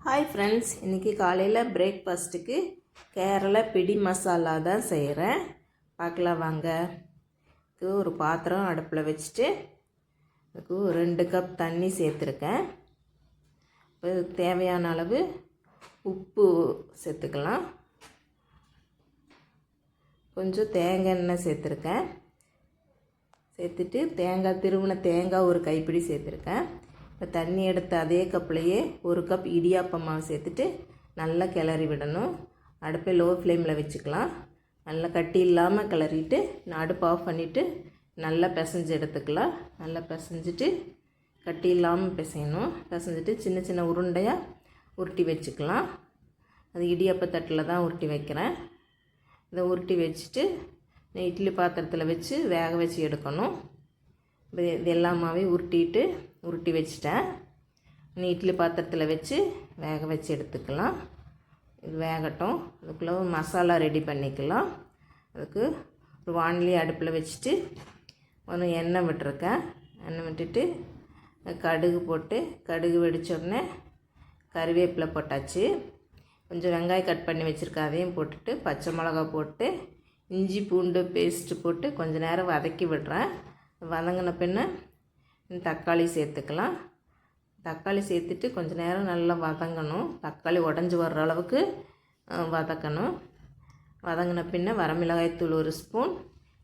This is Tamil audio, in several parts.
ஹாய் ஃப்ரெண்ட்ஸ், இன்றைக்கி காலையில் பிரேக்ஃபாஸ்ட்டுக்கு கேரளா பிடி மசாலா தான் செய்கிறேன். பார்க்கலாம் வாங்க. இதுக்கு ஒரு பாத்திரம் அடுப்பில் வச்சுட்டு அதுக்கு 2 கப் தண்ணி சேர்த்துருக்கேன். இப்போ தேவையான அளவு உப்பு சேர்த்துக்கலாம். கொஞ்சம் தேங்காய் எண்ணெய் சேர்த்துருக்கேன். சேர்த்துட்டு திருவின தேங்காய் ஒரு கைப்பிடி சேர்த்துருக்கேன். இப்போ தண்ணி எடுத்த அதே கப்லையே 1 கப் இடியாப்பம் மாவு சேர்த்துட்டு நல்லா கிளறி விடணும். அடுப்பை லோ ஃப்ளேமில் வச்சுக்கலாம். நல்லா கட்டி இல்லாமல் கிளறிட்டு அடுப்பு ஆஃப் பண்ணிவிட்டு நல்லா பிசைஞ்சு எடுத்துக்கலாம். நல்லா பிசைஞ்சிட்டு கட்டி இல்லாமல் பிசையணும். பிசைஞ்சிட்டு சின்ன சின்ன உருண்டையாக உருட்டி வச்சுக்கலாம். அது இடியாப்ப தட்டில் தான் உருட்டி வைக்கிறேன். இதை உருட்டி வச்சுட்டு இட்லி பாத்திரத்தில் வச்சு வேக வச்சு எடுக்கணும். இது எல்லாமாவே உருட்டி வச்சிட்டேன். இட்லி பாத்திரத்தில் வச்சு வேக வச்சு எடுத்துக்கலாம். இது வேகட்டும். அதுக்குள்ளே மசாலா ரெடி பண்ணிக்கலாம். அதுக்கு ஒரு வாணலி அடுப்பில் வச்சுட்டு எண்ணெய் விட்டுருக்கேன். எண்ணெய் விட்டுட்டு கடுகு போட்டு கடுகு வெடித்தோடனே கறிவேப்பிலை போட்டாச்சு. கொஞ்சம் வெங்காயம் கட் பண்ணி வச்சுருக்கேன், அதையும் போட்டுட்டு பச்சை மிளகா போட்டு இஞ்சி பூண்டு பேஸ்ட்டு போட்டு கொஞ்சம் நேரம் வதக்கி விடுறேன். வதங்கின பின்ன தக்காளி சேர்த்துக்கலாம். தக்காளி சேர்த்துட்டு கொஞ்சம் நேரம் நல்லா வதங்கணும். தக்காளி உடஞ்சி வர்ற அளவுக்கு வதக்கணும். வதங்கின பின்ன வரமிளகாய்த்தூள் 1 ஸ்பூன்,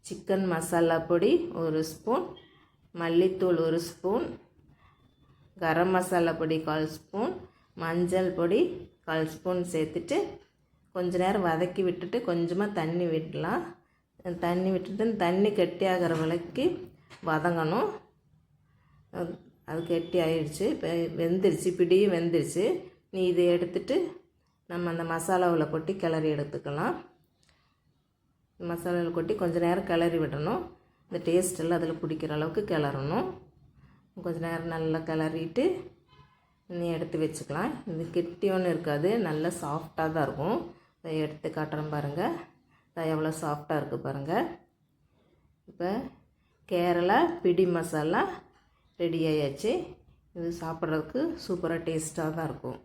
சிக்கன் மசாலா பொடி 1 ஸ்பூன், மல்லித்தூள் 1 ஸ்பூன், கரம் மசாலா பொடி 1/4 ஸ்பூன், மஞ்சள் பொடி 1/4 ஸ்பூன் சேர்த்துட்டு கொஞ்ச நேரம் வதக்கி விட்டுட்டு கொஞ்சமாக தண்ணி விடலாம். தண்ணி விட்டுட்டு தண்ணி கெட்டியாகிற வரைக்கும் வதங்கணும். அது கெட்டி ஆயிடுச்சு. இப்போ வெந்துருச்சு, பிடியும் வெந்துருச்சு. இதை எடுத்துட்டு நம்ம அந்த மசாலாவில் கொட்டி கிளறி எடுத்துக்கலாம். மசாலாவில் கொட்டி கொஞ்சம் நேரம் கிளறி விடணும். இந்த டேஸ்ட்டெல்லாம் அதில் பிடிக்கிற அளவுக்கு கிளறணும். கொஞ்சம் நேரம் நல்லா கிளறிட்டு எடுத்து வச்சுக்கலாம். இது கெட்டியோன்னு இருக்காது, நல்லா சாஃப்டாக தான் இருக்கும். இதை எடுத்து காட்டுறேன் பாருங்கள். அது எவ்வளோ சாஃப்டாக இருக்குது பாருங்கள். இப்போ கேரளா பிடி மசாலா ரெடி ஆயாச்சு. இது சாப்பிட்றதுக்கு சூப்பராக டேஸ்ட்டாக தான் இருக்கும்.